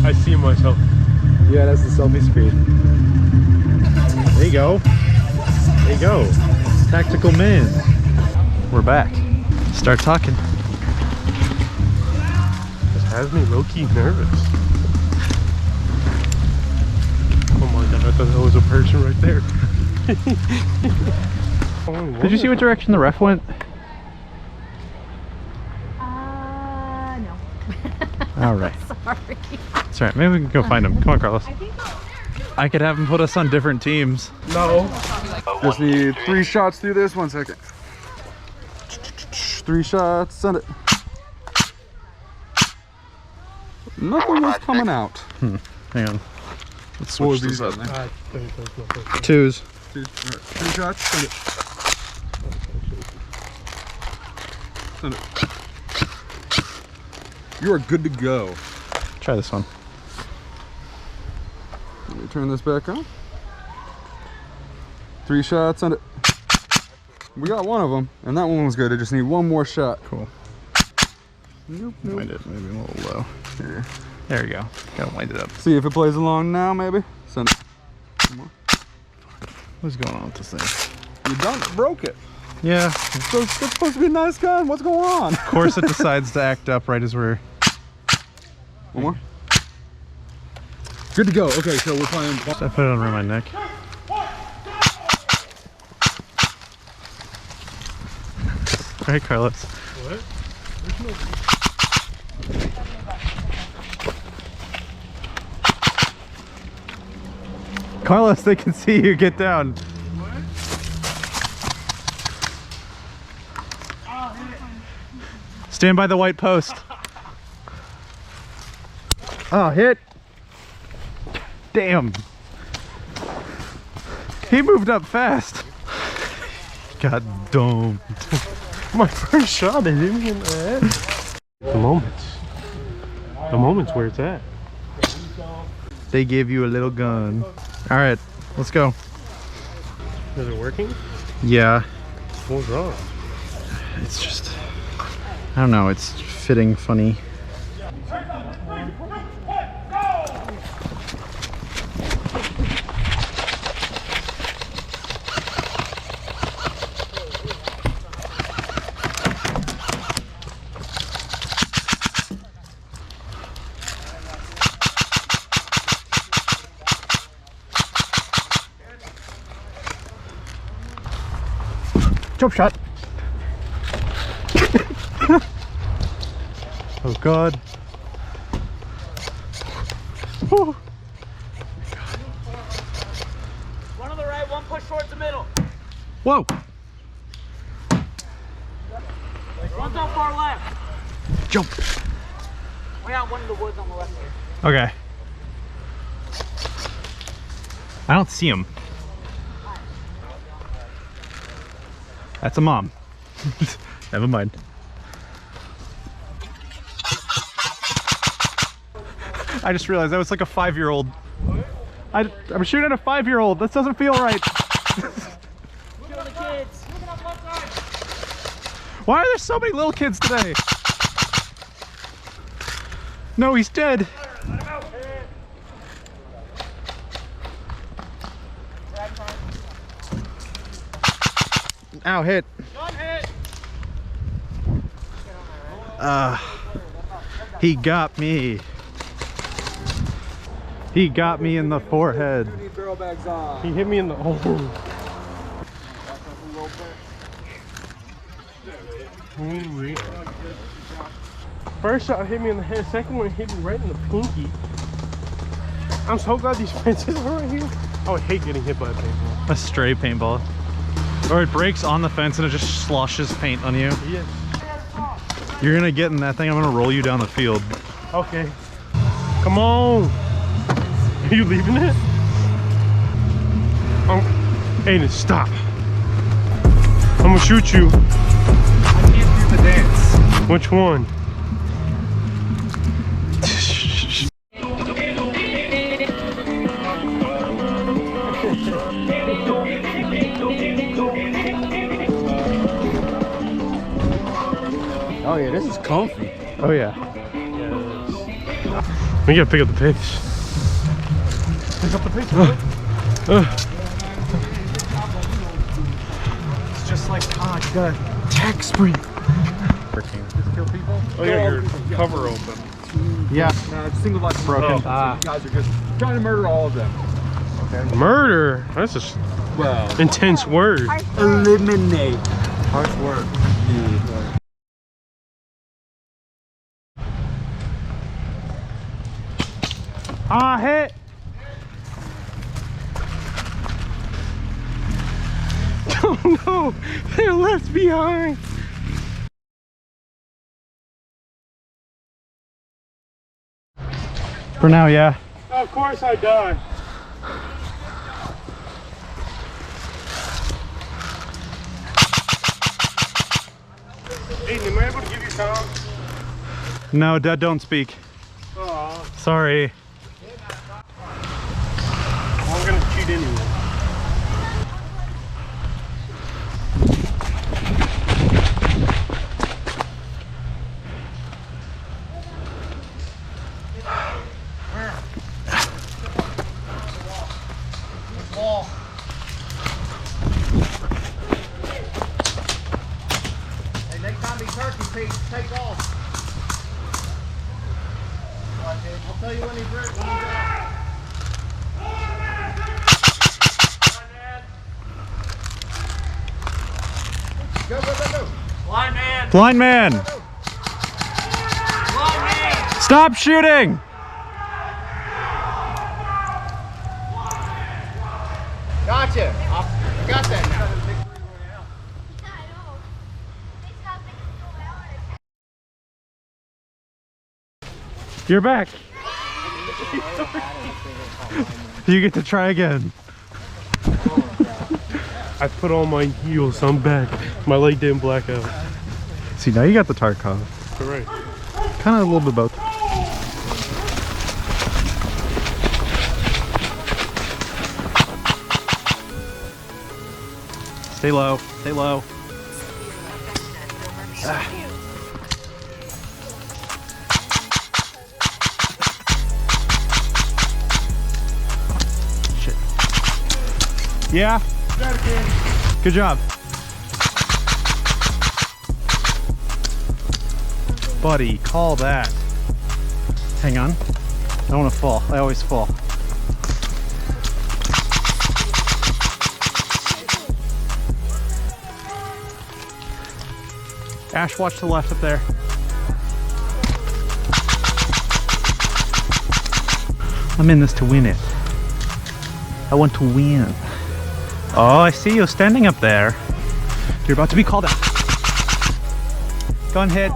I see myself. Yeah, that's the selfie screen. There you go. There you go. Tactical man. We're back. Start talking. This has me low-key nervous. Oh my god, I thought that was a person right there. Did you see what direction the ref went? No. Alright. Sorry. It's alright, maybe we can go find him. Come on, Carlos. I could have him put us on different teams. No. Just need 3 shots through this. 1 second. 3 shots. Send it. Nothing was coming out. Hang on. Let's What was switch this these up. up? 2s. 3 shots. Send it. Send it. You are good to go. Try this one. Let me turn this back on. 3 shots. Send it. We got one of them, and that one was good. I just need 1 more shot. Cool. Nope, Wind it maybe a little low. Here. There we go. Gotta wind it up. See if it plays along now, maybe. Send it. Come on. What's going on with this thing? You done broke it. Yeah. So it's supposed to be a nice gun. What's going on? Of course it decides to act up right as we're... 1 more. Good to go. Okay, so we're playing. I put it on my neck. All right, Carlos. What? Carlos, they can see you. Get down. Stand by the white post. Oh, hit. Damn. He moved up fast. God damn. My first shot, it hit me in the head. The moments. The moments where it's at. They gave you a little gun. All right, let's go. Is it working? Yeah. What's wrong? It's just, I don't know, it's fitting funny. Jump shot. Oh God. One on the right, 1 push towards the middle. Whoa. One's on far left. Jump. We got one in the woods on the left here. Okay. I don't see him. That's a mom. Never mind. I just realized that was like a 5-year-old. I'm shooting at a 5-year-old. This doesn't feel right. Kill the kids. Why are there so many little kids today? No, he's dead. Ow, hit. He got me. He got me in the forehead. He hit me in the... Oh. First shot hit me in the head, second one hit me right in the pinky. I'm so glad these fences are right here. I would hate getting hit by a paintball. A stray paintball. Or it breaks on the fence and it just sloshes paint on you. Yes. You're gonna get in that thing, I'm gonna roll you down the field. Okay. Come on. Are you leaving it? Aiden, stop. I'm gonna shoot you. I can't do the dance. Which one? Oh yeah, this is comfy. Oh yeah. We gotta pick up the pace. Pick up the pace, It's just like, oh, you gotta attack sprint. Just kill people? Oh yeah, your cover open. Yeah. No, it's single lock broken. So you guys are just trying to murder all of them. Okay. Murder? That's just Well, intense word. eliminate. Harsh work. Ah, hit! Oh no! They're left behind! For now, yeah. Of course I die. Aiden, am I able to give you time? No, Dad, don't speak. Aw. Sorry. Well, I'm gonna cheat anyway. Hey, next time he's turkey, take off. I'll tell you when he's ready. Go, go, go, go. Blind man. Blind man! Blind man. Stop shooting! Gotcha. I got that now. You're back. You get to try again. I put on my heels, I'm back. My leg didn't black out. See, now you got the Tarkov. Correct. Kind of a little bit both. Stay low. Stay low. Shit. Yeah. Good job. Buddy, call that. Hang on. I don't want to fall. I always fall. Ash, watch to the left up there. I'm in this to win it. I want to win. Oh, I see you standing up there. You're about to be called out. Go and hit.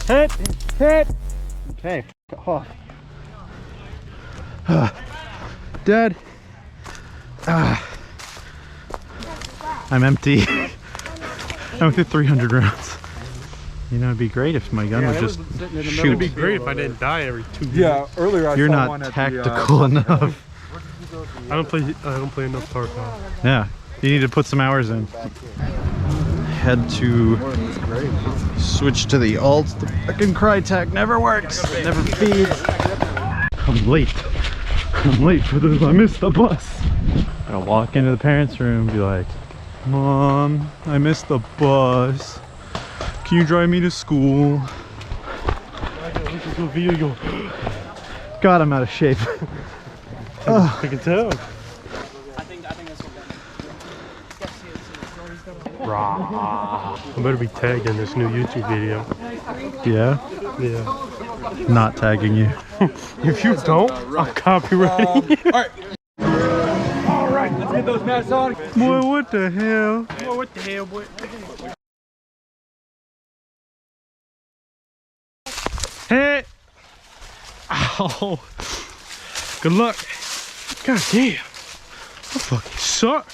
Hit! Hit! Okay, off. Dad. I'm empty. I went through 300 rounds. You know, it'd be great if my gun would just shoot. It'd be great if I didn't die every 2 minutes. Yeah, earlier I You're saw not one at tactical enough. I don't play enough Tarkov. Yeah, you need to put some hours in. Had to switch to the alt. The fucking Crytek never works. It never feeds. I'm late. I'm late for this. I missed the bus. I'll walk into the parents' room and be like, Mom, I missed the bus. Can you drive me to school? Listen to a video, you go, God, I'm out of shape. I can tell. I think that's what Rah. I better be tagged in this new YouTube video. Yeah? Yeah. Not tagging you. If you don't, I'm copywriting you. Alright. those masks on. Boy, what the hell? Boy, what the hell, boy? Hey! Ow! Good luck. God damn. I fucking suck.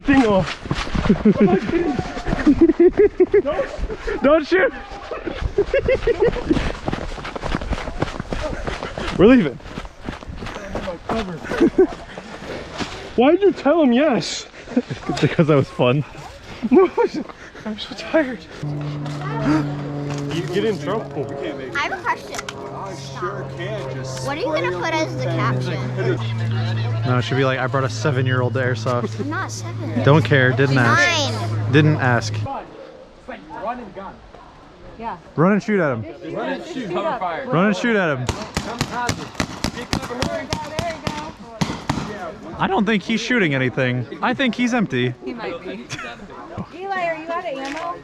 Thing off. Don't shoot! We're leaving. Why did you tell him yes? Because that was fun. No, I'm so tired. You get in trouble. I have a question. I sure can just. What are you gonna put as the caption? No, it should be like, I brought a 7-year-old to Airsoft. I'm not 7. Don't care, didn't ask. 9. Didn't ask. Run and gun. Yeah. Run and shoot at him. Run and shoot. Cover fire. Run and shoot at him. I don't think he's shooting anything. I think he's empty. He might be. Eli, are you out of ammo?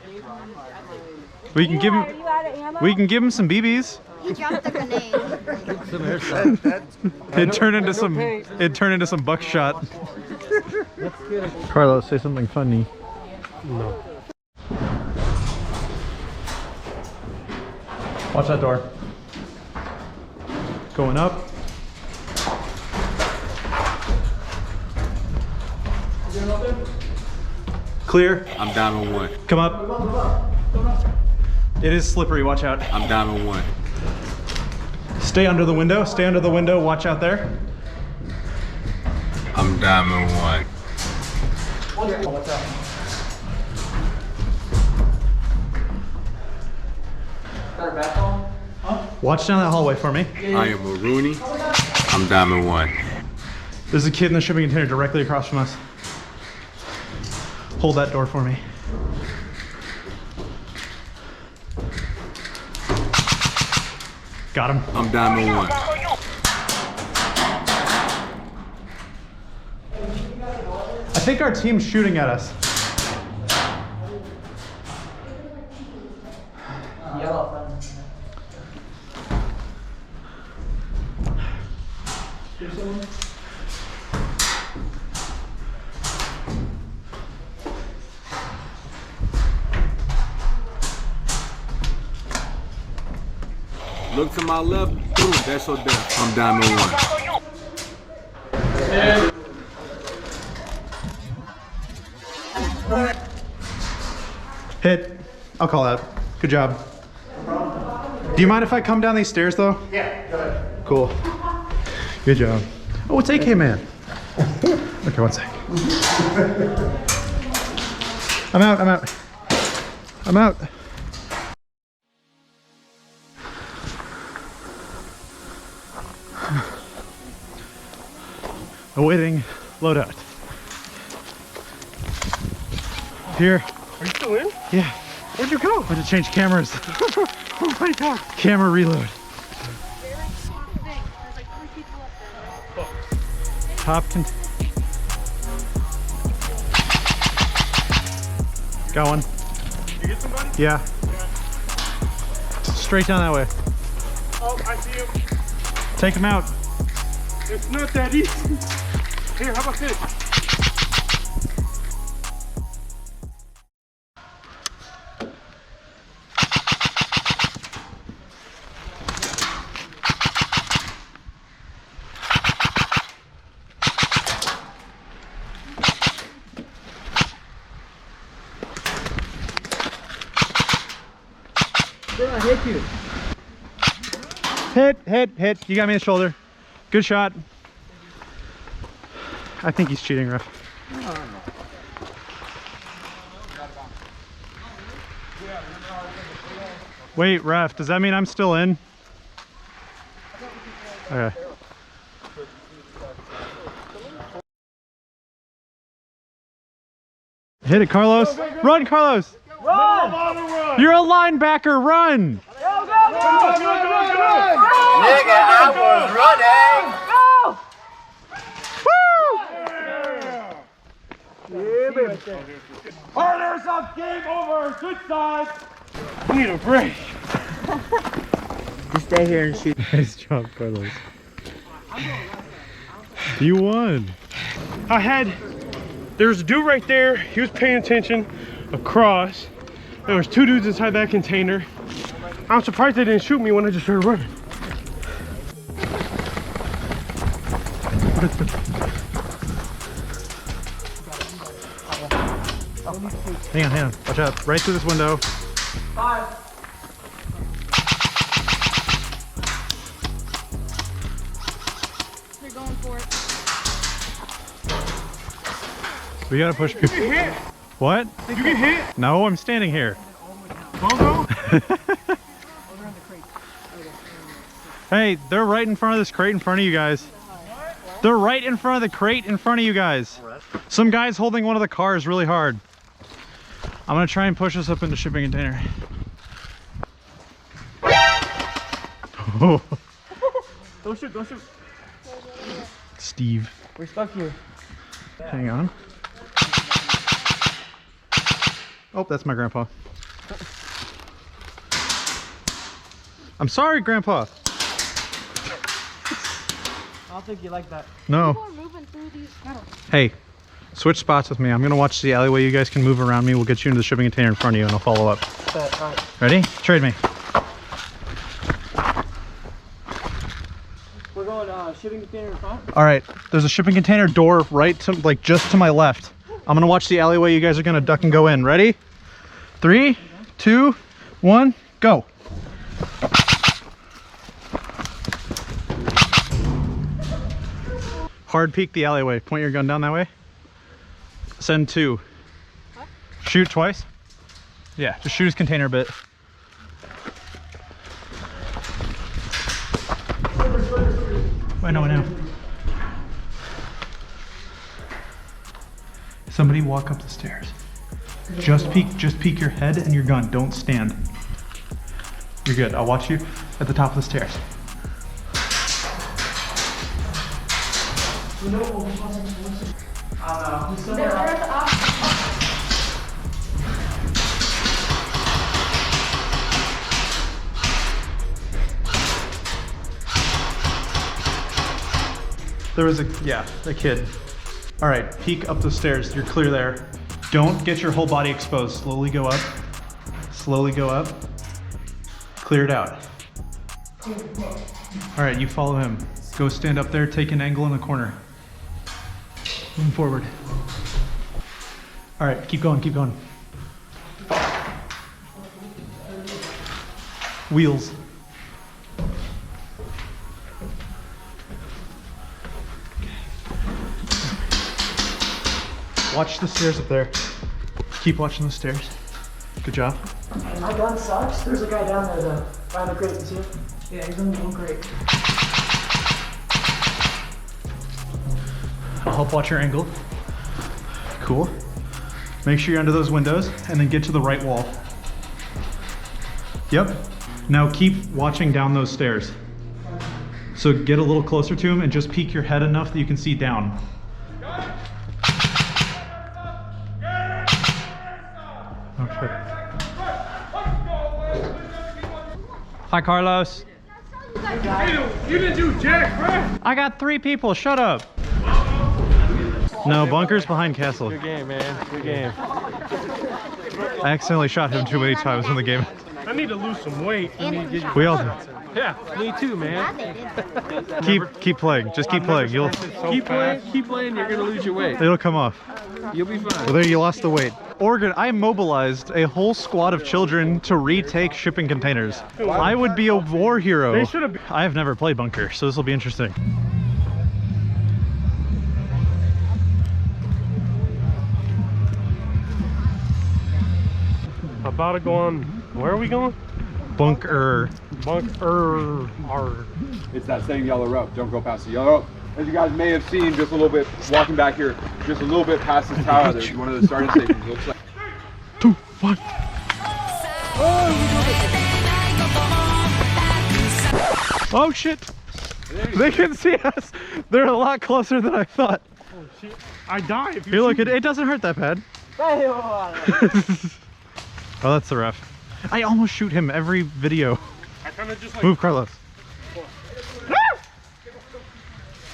We can give Eli, him. are you out of ammo? We can give him some BBs. He dropped the grenade. It'd turn into some. It'd turn into some buckshot. Carlos, say something funny. No. Watch that door. Going up. Clear. I'm down on 1. Come up. It is slippery. Watch out. I'm down on 1. Stay under the window. Stay under the window. Watch out there. I'm down on 1. Watch down that hallway for me. I am a Rooney. I'm down on 1. There's a kid in the shipping container directly across from us. Hold that door for me. Got him. I'm down on 1. I think our team's shooting at us. Look to my left. Boom, that's your death. I'm down on 1. Hit. I'll call out. Good job. Do you mind if I come down these stairs though? Yeah, go ahead. Cool. Good job. Oh, it's AK Man. Okay, one sec. I'm out, I'm out. I'm out. Awaiting loadout. Here. Are you still in? Yeah. Where'd you go? I had to change cameras. Oh my god. Camera reload. Top can. Got one. You get somebody? Yeah. Straight down that way. Oh, I see him. Take him out. It's not that easy. Here, how about this? I hit you. Hit. You got me in the shoulder. Good shot. I think he's cheating, ref. Wait, ref, does that mean I'm still in? Okay. Hit it, Carlos. Run, Carlos. Run! You're a linebacker. Run. Go! Nigga, I was running. Yeah, baby. Hard Airsoft game over. Switch sides. I need a break. You stay here and shoot. Nice job, Carlos. You won. There's a dude right there. He was paying attention across. There was 2 dudes inside that container. I'm surprised they didn't shoot me when I just started running. Hang on. Watch out. Right through this window. 5. You're going for it. We gotta push people. Did you get hit? What? Did you get hit? No, I'm standing here. Bongo? Hey, they're right in front of this crate in front of you guys. They're right in front of the crate in front of you guys. Some guy's holding one of the cars really hard. I'm gonna try and push us up into shipping container. Oh. Don't shoot. Steve. We're stuck here. Hang on. Oh, that's my grandpa. I'm sorry, Grandpa. I don't think you like that. No. People are moving through these metals. Hey, switch spots with me. I'm gonna watch the alleyway. You guys can move around me. We'll get you into the shipping container in front of you and I'll follow up. Right. Ready? Trade me. We're going shipping container in front. All right, there's a shipping container door right to, like, just to my left. I'm gonna watch the alleyway. You guys are gonna duck and go in. Ready? 3, 2, 1, go. Hard peek the alleyway. Point your gun down that way. Send 2. What? Shoot twice. Yeah, just shoot his container a bit. I know. Somebody walk up the stairs. Just peek your head and your gun. Don't stand. You're good. I'll watch you at the top of the stairs. There was a kid. All right, peek up the stairs. You're clear there. Don't get your whole body exposed. Slowly go up. Slowly go up. Clear it out. All right, you follow him. Go stand up there, take an angle in the corner. Moving forward. All right, keep going. Wheels. Watch the stairs up there. Keep watching the stairs. Good job. My gun sucks. There's a guy down there though. Behind the crate, you see him? Yeah, he's in the one crate. I'll help watch your angle. Cool. Make sure you're under those windows and then get to the right wall. Yep. Now keep watching down those stairs. So get a little closer to him and just peek your head enough that you can see down. Okay. Hi, Carlos. You didn't do jack, bro. I got 3 people. Shut up. No, bunker's behind castle. Good game, man. Good game. I accidentally shot him too many times in the game. I need to lose some weight. We all do. Yeah, me too, man. Keep playing. Just keep playing. You'll Keep playing, you're gonna lose your weight. it'll come off. You'll be fine. Well, there you lost the weight. Oregon, I mobilized a whole squad of children to retake shipping containers. I would be a war hero. They should have. I have never played Bunker, so this will be interesting. About to go on. Where are we going? Bunk-ER. Bunk-ER. It's that same yellow rope. Don't go past the yellow rope. As you guys may have seen just a little bit, walking back here, just a little bit past this tower, there's one of the starting stations. Looks like 2, 1. Oh shit! They can see us. They're a lot closer than I thought. Oh shit! I die if you. Here, look, it doesn't hurt that bad. Oh, that's the ref. I almost shoot him every video. Kind of just like. Move, Carlos.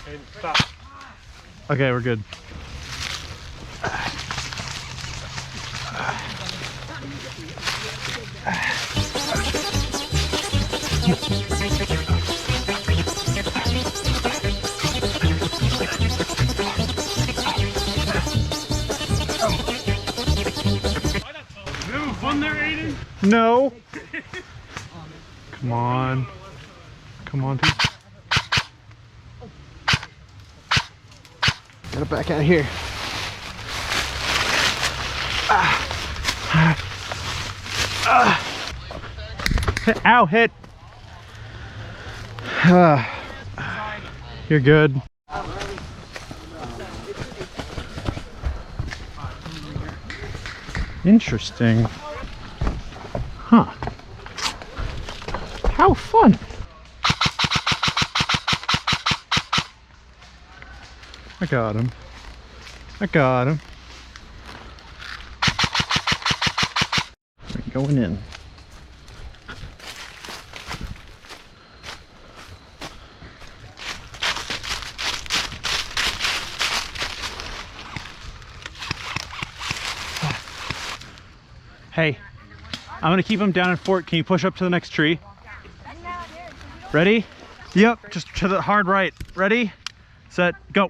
And stop. Okay, we're good. You having fun there, Aiden? No. Come on. Come on, Pete. Get it back out of here. Ow, hit. You're good. Interesting. Huh. How fun. I got him. I got him. We're going in. Hey, I'm gonna keep him down in fort. Can you push up to the next tree? Ready? Yep, just to the hard right. Ready, set, go.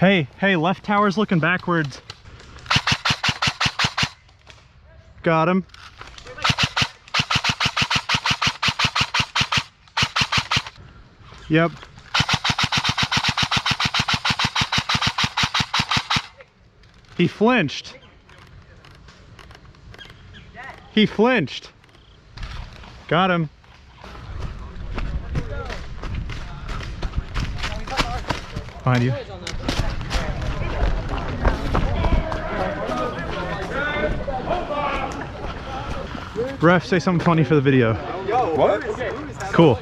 Hey, left tower's looking backwards. Got him. Yep. He flinched. He flinched. Got him. Behind you. Ref, say something funny for the video. What? Cool.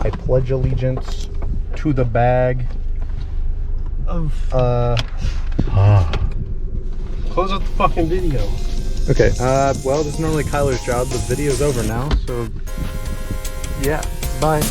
I pledge allegiance to the bag of Close up the fucking video. Okay, well, this is normally Kyler's job. The video's over now, so yeah, bye.